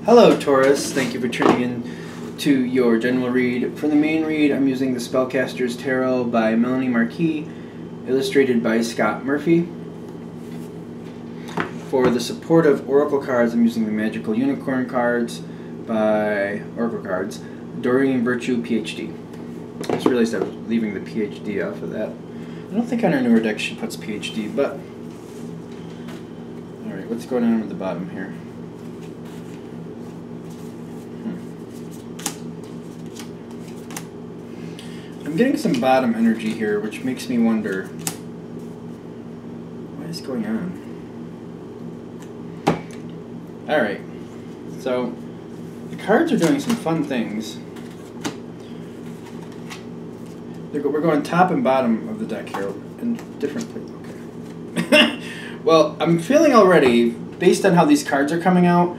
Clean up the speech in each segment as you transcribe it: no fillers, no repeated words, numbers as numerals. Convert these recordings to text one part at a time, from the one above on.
Hello Taurus, thank you for tuning in to your general read. For the main read, I'm using the Spellcaster's Tarot by Melanie Marquis, illustrated by Scott Murphy. For the supportive Oracle cards, I'm using the Magical Unicorn cards by Oracle Cards, Doreen Virtue, PhD. I just realized I was leaving the PhD off of that. I don't think on our newer deck she puts PhD, but... Alright, what's going on with the bottom here? I'm getting some bottom energy here, which makes me wonder, what is going on? Alright, so the cards are doing some fun things. We're going top and bottom of the deck here, in different places. Okay. Well, I'm feeling already, based on how these cards are coming out,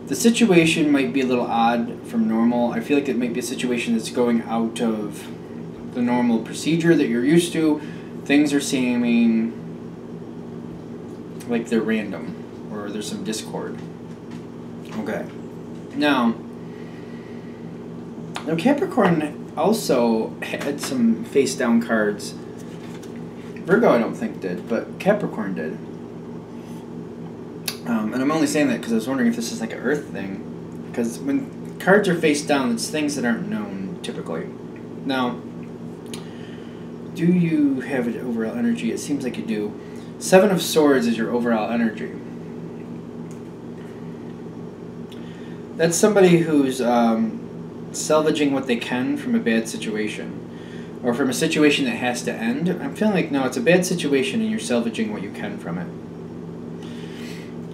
the situation might be a little odd from normal. I feel like it might be a situation that's going out of the normal procedure that you're used to. Things are seeming like they're random, or there's some discord. Okay. Now Capricorn also had some face down cards. Virgo I don't think did, but Capricorn did. And I'm only saying that because I was wondering if this is like an Earth thing. Because when cards are face down, it's things that aren't known typically. Now, do you have an overall energy? It seems like you do. Seven of Swords is your overall energy. That's somebody who's salvaging what they can from a bad situation. Or from a situation that has to end. I'm feeling like, no, it's a bad situation and you're salvaging what you can from it.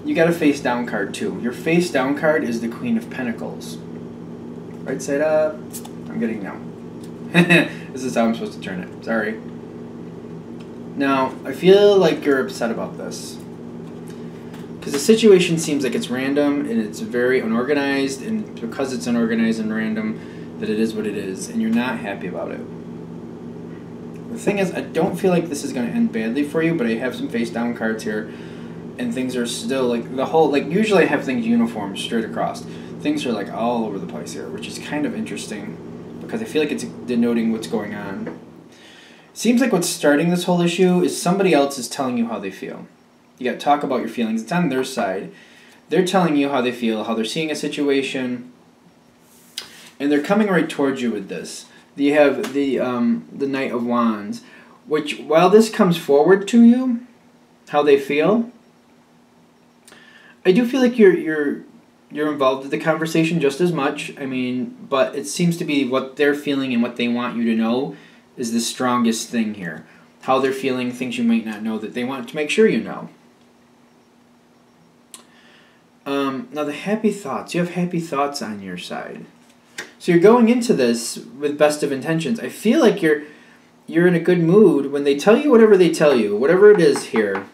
You got a face down card too. Your face down card is the Queen of Pentacles. Right side up. I'm getting no. This is how I'm supposed to turn it. Sorry. Now, I feel like you're upset about this. Because the situation seems like it's random and it's very unorganized, and because it's unorganized and random, that it is what it is, and you're not happy about it. The thing is, I don't feel like this is going to end badly for you, but I have some face down cards here, and things are still like the whole, like usually I have things uniform straight across. Things are like all over the place here, which is kind of interesting. Because I feel like it's denoting what's going on. Seems like what's starting this whole issue is somebody else is telling you how they feel. You got to talk about your feelings. It's on their side. They're telling you how they feel, how they're seeing a situation, and they're coming right towards you with this. You have the Knight of Wands, which while this comes forward to you, how they feel, I do feel like you're involved in the conversation just as much. I mean, but it seems to be what they're feeling and what they want you to know is the strongest thing here. How they're feeling, things you might not know that they want to make sure you know. Now the happy thoughts. You have happy thoughts on your side. So you're going into this with best of intentions. I feel like you're in a good mood when they tell you whatever they tell you, whatever it is here.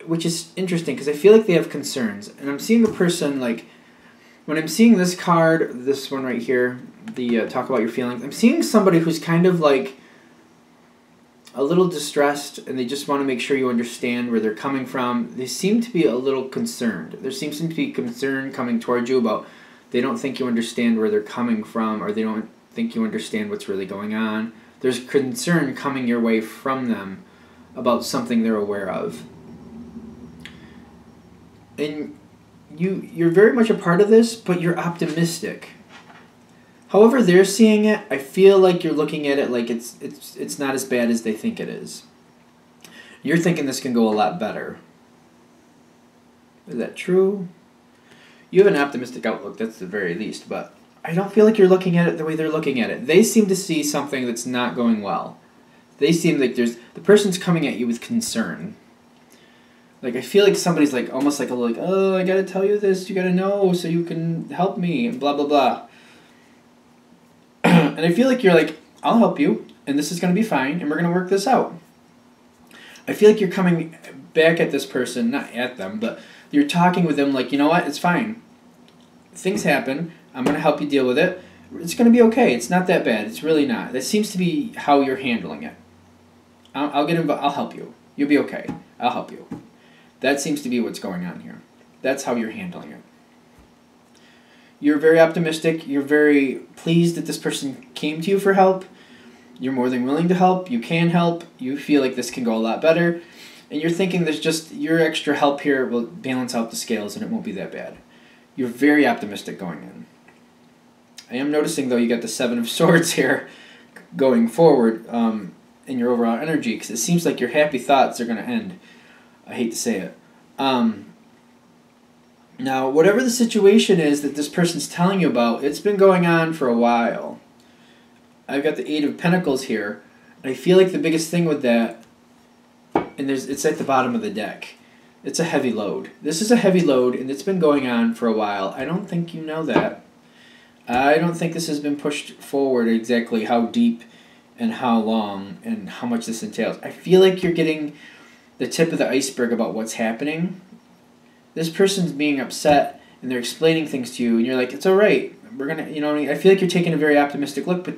Which is interesting because I feel like they have concerns. And I'm seeing a person, like, when I'm seeing this card, this one right here, the talk about your feelings, I'm seeing somebody who's kind of like a little distressed and they just want to make sure you understand where they're coming from. They seem to be a little concerned. There seems to be concern coming towards you about they don't think you understand where they're coming from, or they don't think you understand what's really going on. There's concern coming your way from them about something they're aware of. And you're very much a part of this, but you're optimistic. However they're seeing it, I feel like you're looking at it like it's not as bad as they think it is. You're thinking this can go a lot better. Is that true? You have an optimistic outlook, that's the very least, but I don't feel like you're looking at it the way they're looking at it. They seem to see something that's not going well. They seem like the person's coming at you with concern. Like, I feel like somebody's like, almost like a little like, oh, I gotta tell you this, you gotta know so you can help me, and blah, blah, blah. And I feel like you're like, I'll help you, and this is gonna be fine, and we're gonna work this out. I feel like you're coming back at this person, not at them, but you're talking with them like, you know what, it's fine. Things happen, I'm gonna help you deal with it. It's gonna be okay, it's not that bad, it's really not. That seems to be how you're handling it. I'll get involved, I'll help you. You'll be okay, I'll help you. That seems to be what's going on here. That's how you're handling it. You're very optimistic. You're very pleased that this person came to you for help. You're more than willing to help. You can help. You feel like this can go a lot better. And you're thinking there's just your extra help here will balance out the scales and it won't be that bad. You're very optimistic going in. I am noticing, though, you got the Seven of Swords here going forward in your overall energy, because it seems like your happy thoughts are going to end. I hate to say it. Now, whatever the situation is that this person's telling you about, it's been going on for a while. I've got the Eight of Pentacles here, and I feel like the biggest thing with that, and it's at the bottom of the deck, it's a heavy load. This is a heavy load, and it's been going on for a while. I don't think you know that. I don't think this has been pushed forward exactly how deep and how long and how much this entails. I feel like you're getting the tip of the iceberg about what's happening. This person's being upset and they're explaining things to you and you're like, it's all right. We're going to, you know, I feel like you're taking a very optimistic look, but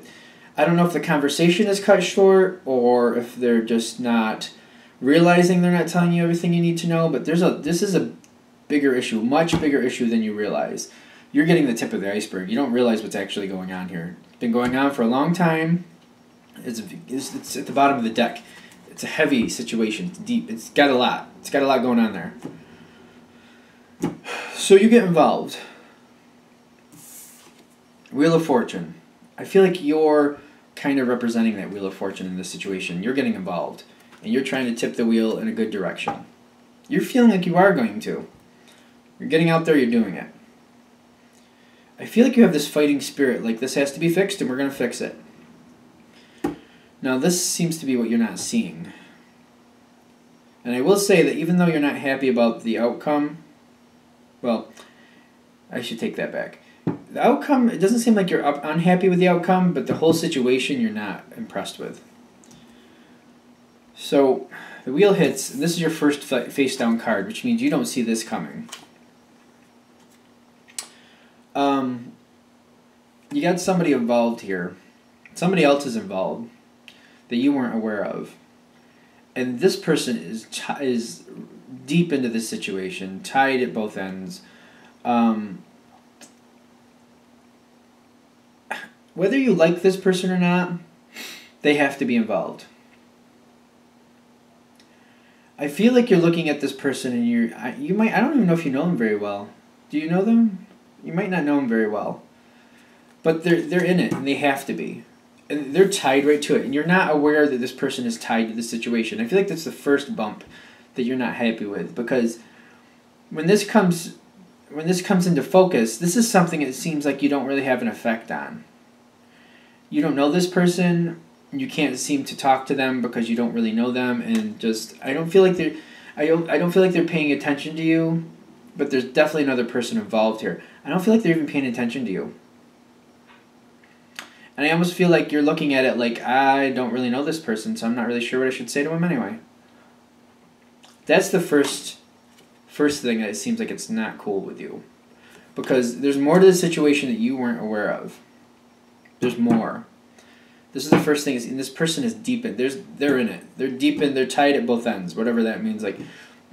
I don't know if the conversation is cut short or if they're just not realizing they're not telling you everything you need to know, but this is a bigger issue, much bigger issue than you realize. You're getting the tip of the iceberg. You don't realize what's actually going on here. It's been going on for a long time. It's at the bottom of the deck. It's a heavy situation. It's deep. It's got a lot. It's got a lot going on there. So you get involved. Wheel of Fortune. I feel like you're kind of representing that Wheel of Fortune in this situation. You're getting involved. And you're trying to tip the wheel in a good direction. You're feeling like you are going to. You're getting out there. You're doing it. I feel like you have this fighting spirit, like this has to be fixed and we're going to fix it. Now this seems to be what you're not seeing. And I will say that even though you're not happy about the outcome, well, I should take that back. The outcome, it doesn't seem like you're unhappy with the outcome, but the whole situation you're not impressed with. So the wheel hits, and this is your first face down card, which means you don't see this coming. You got somebody involved here. Somebody else is involved that you weren't aware of. And this person is deep into this situation, tied at both ends. Whether you like this person or not, they have to be involved. I feel like you're looking at this person and I don't even know if you know them very well. Do you know them? You might not know them very well. But they're in it, and they have to be. And they're tied right to it, and you're not aware that this person is tied to the situation. I feel like that's the first bump that you're not happy with, because when this comes into focus, this is something it seems like you don't really have an effect on. You don't know this person, you can't seem to talk to them because you don't really know them, and just I don't feel like they're paying attention to you, but there's definitely another person involved here. I don't feel like they're even paying attention to you. And I almost feel like you're looking at it like, I don't really know this person, so I'm not really sure what I should say to him anyway. That's the first thing that it seems like it's not cool with you. Because there's more to the situation that you weren't aware of. There's more. This is the first thing, and this person is deep in. They're in it. They're deep in, they're tied at both ends, whatever that means. Like,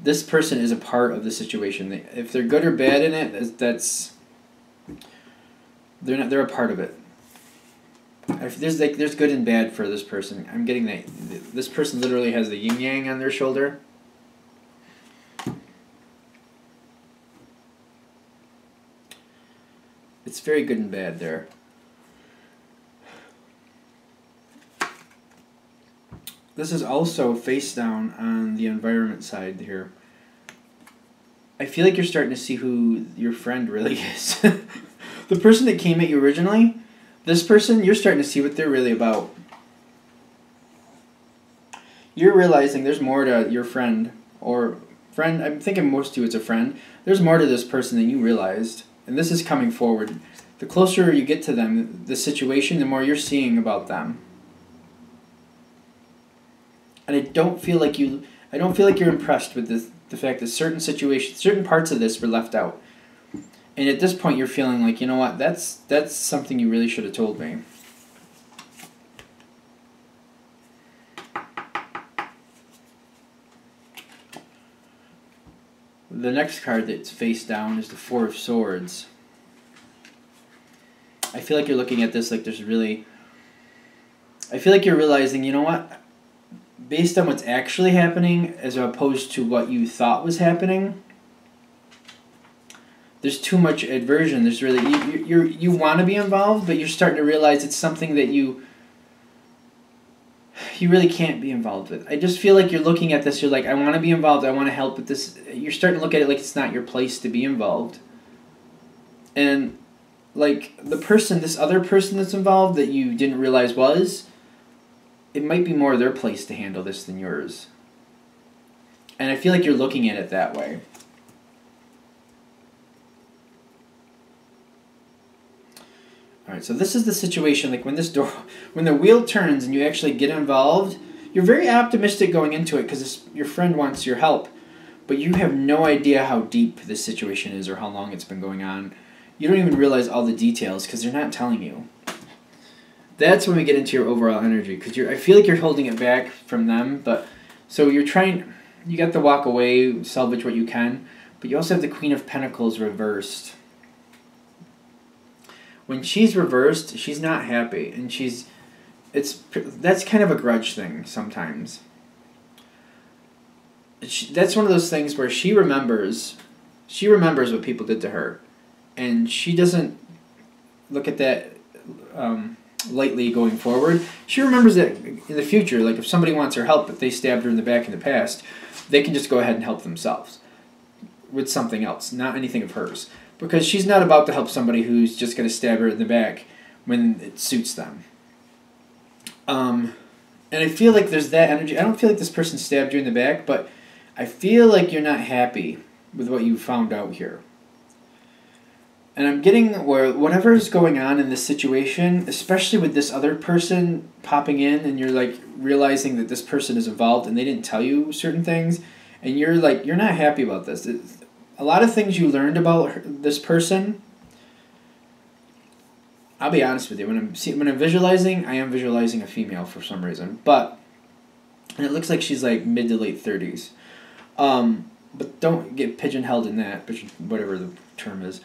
this person is a part of the situation. If they're good or bad in it, they're a part of it. There's good and bad for this person. I'm getting that this person literally has the yin yang on their shoulder. It's very good and bad there. This is also face down on the environment side here. I feel like you're starting to see who your friend really is. The person that came at you originally, this person, you're starting to see what they're really about. You're realizing there's more to your friend, I'm thinking most of you it's a friend. There's more to this person than you realized. And this is coming forward. The closer you get to them, the situation, the more you're seeing about them. And I don't feel like you're impressed with the fact that certain situations, certain parts of this were left out. And at this point, you're feeling like, you know what, that's something you really should have told me. The next card that's face down is the Four of Swords. I feel like you're looking at this like there's really... I feel like you're realizing, you know what? Based on what's actually happening as opposed to what you thought was happening, there's too much aversion. There's really... You want to be involved, but you're starting to realize it's something that you really can't be involved with. I just feel like you're looking at this, you're like, I want to be involved, I want to help with this. You're starting to look at it like it's not your place to be involved. And, like, this other person that's involved that you didn't realize was, it might be more their place to handle this than yours. And I feel like you're looking at it that way. Alright, so this is the situation, like when the wheel turns and you actually get involved, you're very optimistic going into it because your friend wants your help, but you have no idea how deep this situation is or how long it's been going on. You don't even realize all the details because they're not telling you. That's when we get into your overall energy, because I feel like you're holding it back from them, but so you got to walk away, salvage what you can, but you also have the Queen of Pentacles reversed. When she's reversed, she's not happy, and that's kind of a grudge thing sometimes. That's one of those things where she remembers what people did to her, and she doesn't look at that lightly going forward. She remembers that in the future, like if somebody wants her help, if they stabbed her in the back in the past, they can just go ahead and help themselves with something else, not anything of hers. Because she's not about to help somebody who's just going to stab her in the back when it suits them. And I feel like there's that energy. I don't feel like this person stabbed you in the back, but I feel like you're not happy with what you found out here. And I'm getting where whatever is going on in this situation, especially with this other person popping in and you're like realizing that this person is involved and they didn't tell you certain things, and you're like, you're not happy about this. A lot of things you learned about this person, I'll be honest with you, when I'm visualizing, I am visualizing a female for some reason, and it looks like she's like mid to late 30s. But don't get pigeonholed in that, whatever the term is.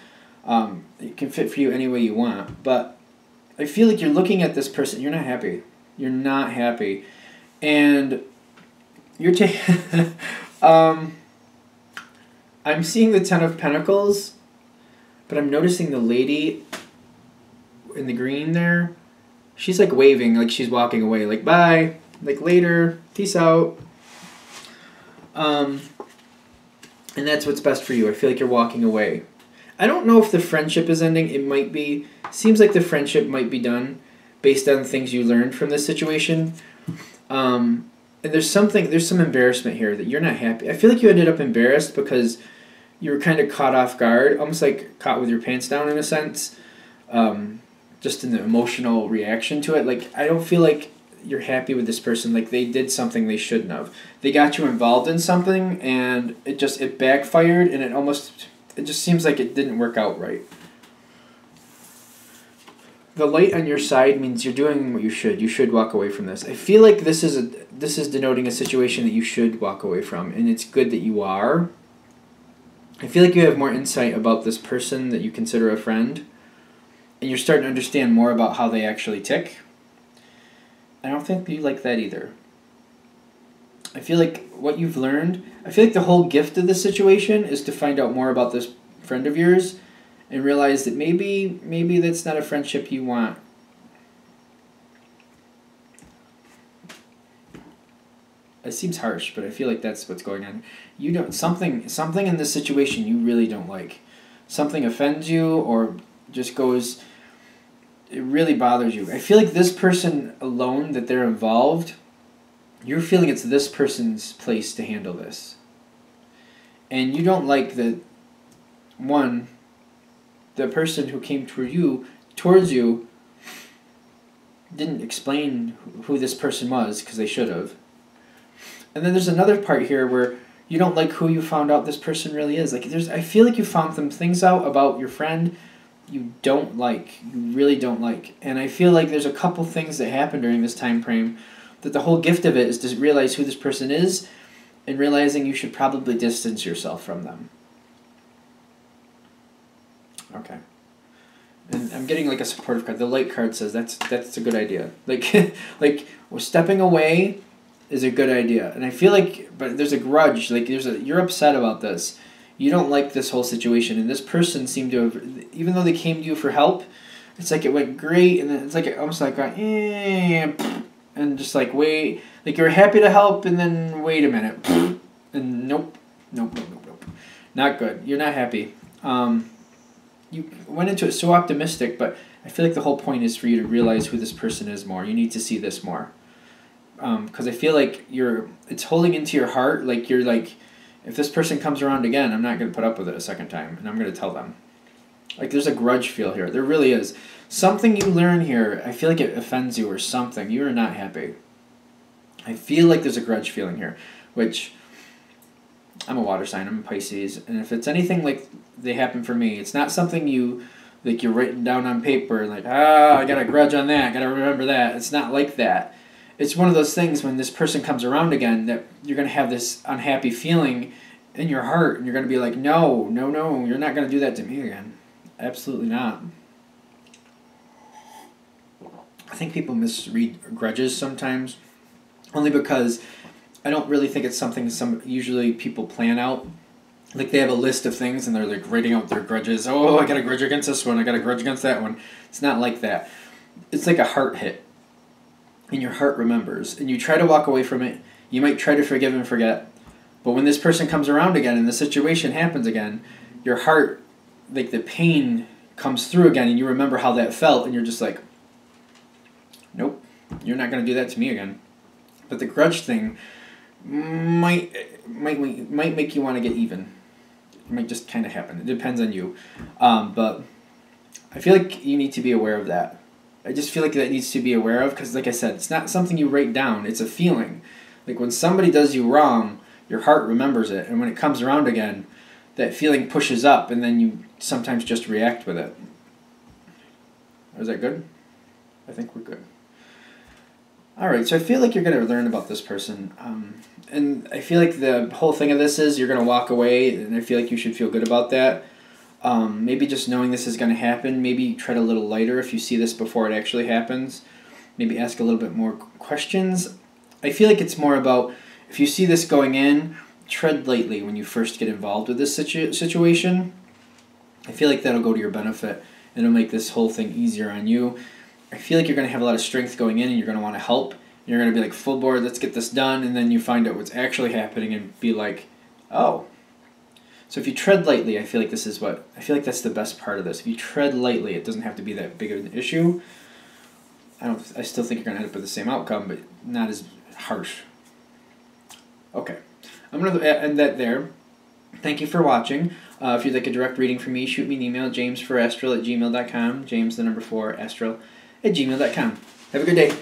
It can fit for you any way you want, but I feel like you're looking at this person, you're not happy. You're not happy. And you're taking... I'm seeing the Ten of Pentacles, but I'm noticing the lady in the green there. She's like waving, like she's walking away, like bye, like later, peace out. And that's what's best for you. I feel like you're walking away. I don't know if the friendship is ending. It might be. Seems like the friendship might be done based on things you learned from this situation. And there's some embarrassment here that you're not happy. I feel like you ended up embarrassed because you were kind of caught off guard, almost like caught with your pants down in a sense, just in the emotional reaction to it. Like, I don't feel like you're happy with this person. Like, they did something they shouldn't have. They got you involved in something, and it backfired, and it just seems like it didn't work out right. The light on your side means you're doing what you should. You should walk away from this. I feel like this is denoting a situation that you should walk away from, and it's good that you are. I feel like you have more insight about this person that you consider a friend, and you're starting to understand more about how they actually tick. I don't think you like that either. I feel like what you've learned, I feel like the whole gift of this situation is to find out more about this friend of yours and realize that maybe that's not a friendship you want. It seems harsh, but I feel like that's what's going on. You don't something in this situation you really don't like. Something offends you or just goes, it really bothers you. I feel like this person alone, that they're involved, you're feeling it's this person's place to handle this. And you don't like the person who came towards you didn't explain who this person was because they should have. And then there's another part here where you don't like who you found out this person really is. Like, I feel like you found some things out about your friend you don't like. You really don't like. And I feel like there's a couple things that happened during this time frame that the whole gift of it is to realize who this person is and realizing you should probably distance yourself from them. Okay. And I'm getting like a supportive card. The light card says that's a good idea. Like like stepping away is a good idea. And I feel like, but there's a grudge. Like you're upset about this. You don't like this whole situation, and this person seemed to have, even though they came to you for help, it's like it went great, and then it's like almost like and just like wait, like you're happy to help, and then wait a minute, and nope, not good. You're not happy. You went into it so optimistic, but I feel like the whole point is for you to realize who this person is more. You need to see this more, because I feel like it's holding into your heart, like you're like, if this person comes around again, I'm not going to put up with it a second time, and I'm going to tell them. Like, there's a grudge feel here. There really is. Something you learn here, I feel like it offends you or something. You are not happy. I feel like there's a grudge feeling here, which, I'm a water sign, I'm a Pisces, and if it's anything like they happen for me, it's not something you're writing down on paper, like, I got a grudge on that, I got to remember that. It's not like that. It's one of those things when this person comes around again that you're going to have this unhappy feeling in your heart, and you're going to be like, no, you're not going to do that to me again. Absolutely not. I think people misread grudges sometimes, only because I don't really think it's something usually people plan out. Like they have a list of things and they're like writing out their grudges. Oh, I got a grudge against this one. I got a grudge against that one. It's not like that. It's like a heart hit. And your heart remembers, and you try to walk away from it. You might try to forgive and forget, but when this person comes around again and the situation happens again, your heart, like the pain comes through again, and you remember how that felt, and you're just like, nope, you're not going to do that to me again. But the grudge thing might make you want to get even. It might just kind of happen. It depends on you, but I feel like you need to be aware of that. I just feel like that needs to be aware of, because like I said, it's not something you write down, it's a feeling. Like when somebody does you wrong, your heart remembers it, and when it comes around again, that feeling pushes up, and then you sometimes just react with it. Is that good? I think we're good. Alright, so I feel like you're going to learn about this person, and I feel like the whole thing of this is you're going to walk away, and I feel like you should feel good about that. Maybe just knowing this is going to happen, maybe tread a little lighter if you see this before it actually happens. Maybe ask a little bit more questions. I feel like it's more about, if you see this going in, tread lightly when you first get involved with this situation. I feel like that'll go to your benefit, and it'll make this whole thing easier on you. I feel like you're going to have a lot of strength going in, and you're going to want to help. You're going to be like, full board, let's get this done, and then you find out what's actually happening and be like, oh. So if you tread lightly, I feel like that's the best part of this. If you tread lightly, it doesn't have to be that big of an issue. I still think you're going to end up with the same outcome, but not as harsh. Okay. I'm going to end that there. Thank you for watching. If you'd like a direct reading from me, shoot me an email, jamesforastral@gmail.com, james4astral@gmail.com. Have a good day.